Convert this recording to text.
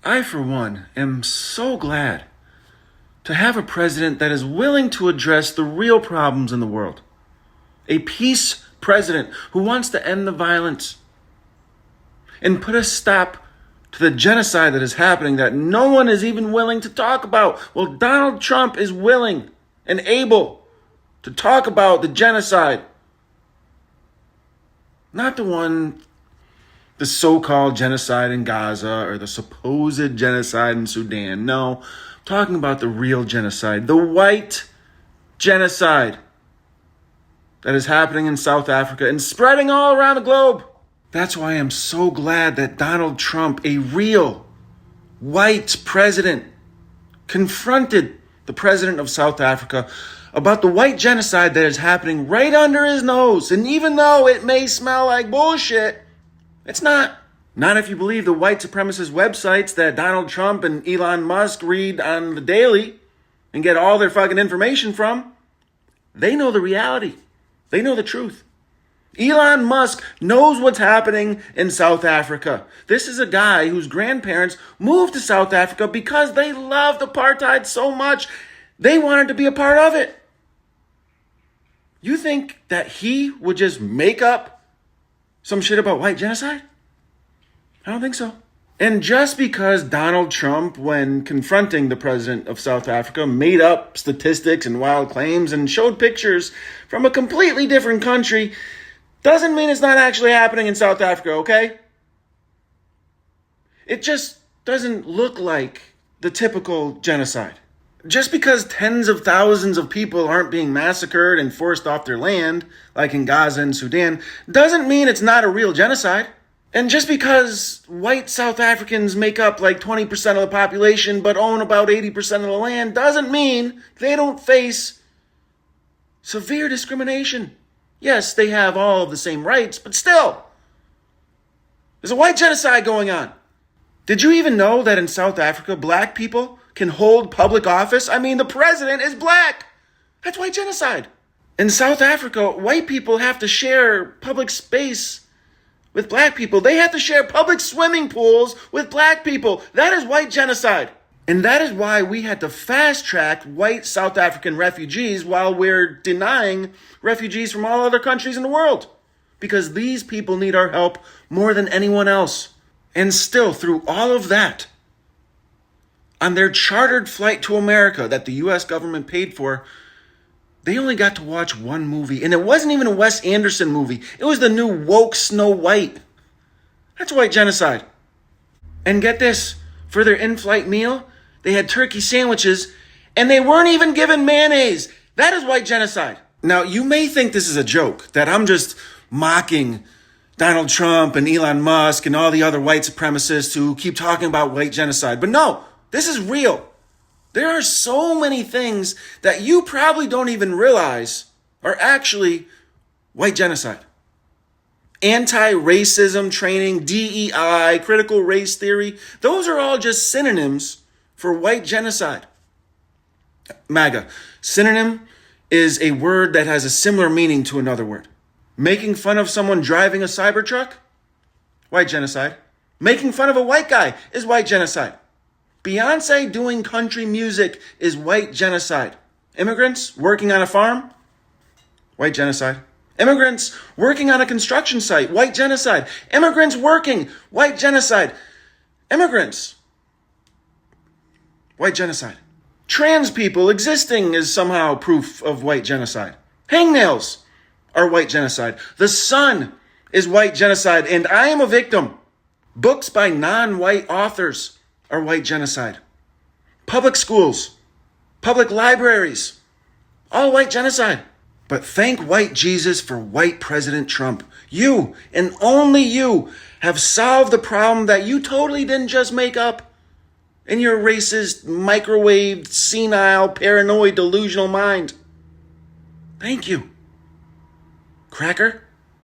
I, for one, am so glad to have a president that is willing to address the real problems in the world. A peace president who wants to end the violence and put a stop to the genocide that is happening that no one is even willing to talk about. Well, Donald Trump is willing and able to talk about the genocide. Not the so-called genocide in Gaza or the supposed genocide in Sudan. No, I'm talking about the real genocide, the white genocide that is happening in South Africa and spreading all around the globe. That's why I'm so glad that Donald Trump, a real white president, confronted the president of South Africa about the white genocide that is happening right under his nose. And even though it may smell like bullshit, it's not. Not if you believe the white supremacist websites that Donald Trump and Elon Musk read on the daily and get all their fucking information from. They know the reality. They know the truth. Elon Musk knows what's happening in South Africa. This is a guy whose grandparents moved to South Africa because they loved apartheid so much. They wanted to be a part of it. You think that he would just make up some shit about white genocide? I don't think so. And just because Donald Trump, when confronting the president of South Africa, made up statistics and wild claims and showed pictures from a completely different country, doesn't mean it's not actually happening in South Africa, okay? It just doesn't look like the typical genocide. Just because tens of thousands of people aren't being massacred and forced off their land, like in Gaza and Sudan, doesn't mean it's not a real genocide. And just because white South Africans make up like 20% of the population but own about 80% of the land, doesn't mean they don't face severe discrimination. Yes, they have all of the same rights, but still, there's a white genocide going on. Did you even know that in South Africa, black people can hold public office? I mean, the president is black. That's white genocide. In South Africa, white people have to share public space with black people. They have to share public swimming pools with black people. That is white genocide. And that is why we had to fast track white South African refugees while we're denying refugees from all other countries in the world. Because these people need our help more than anyone else. And still, through all of that, on their chartered flight to America that the U.S. government paid for, they only got to watch one movie. And it wasn't even a Wes Anderson movie. It was the new woke Snow White. That's white genocide. And get this, for their in-flight meal, they had turkey sandwiches, and they weren't even given mayonnaise. That is white genocide. Now, you may think this is a joke, that I'm just mocking Donald Trump and Elon Musk and all the other white supremacists who keep talking about white genocide. But no, this is real. There are so many things that you probably don't even realize are actually white genocide. Anti-racism training, DEI, critical race theory, those are all just synonyms for white genocide. MAGA. Synonym is a word that has a similar meaning to another word. Making fun of someone driving a Cybertruck? White genocide. Making fun of a white guy is white genocide. Beyonce doing country music is white genocide. Immigrants working on a farm? White genocide. Immigrants working on a construction site? White genocide. Immigrants working? White genocide. Immigrants? White genocide. Trans people existing is somehow proof of white genocide. Hangnails are white genocide. The sun is white genocide, and I am a victim. Books by non-white authors are white genocide. Public schools, public libraries, all white genocide. But thank white Jesus for white President Trump. You, and only you, have solved the problem that you totally didn't just make up in your racist, microwaved, senile, paranoid, delusional mind. Thank you, cracker.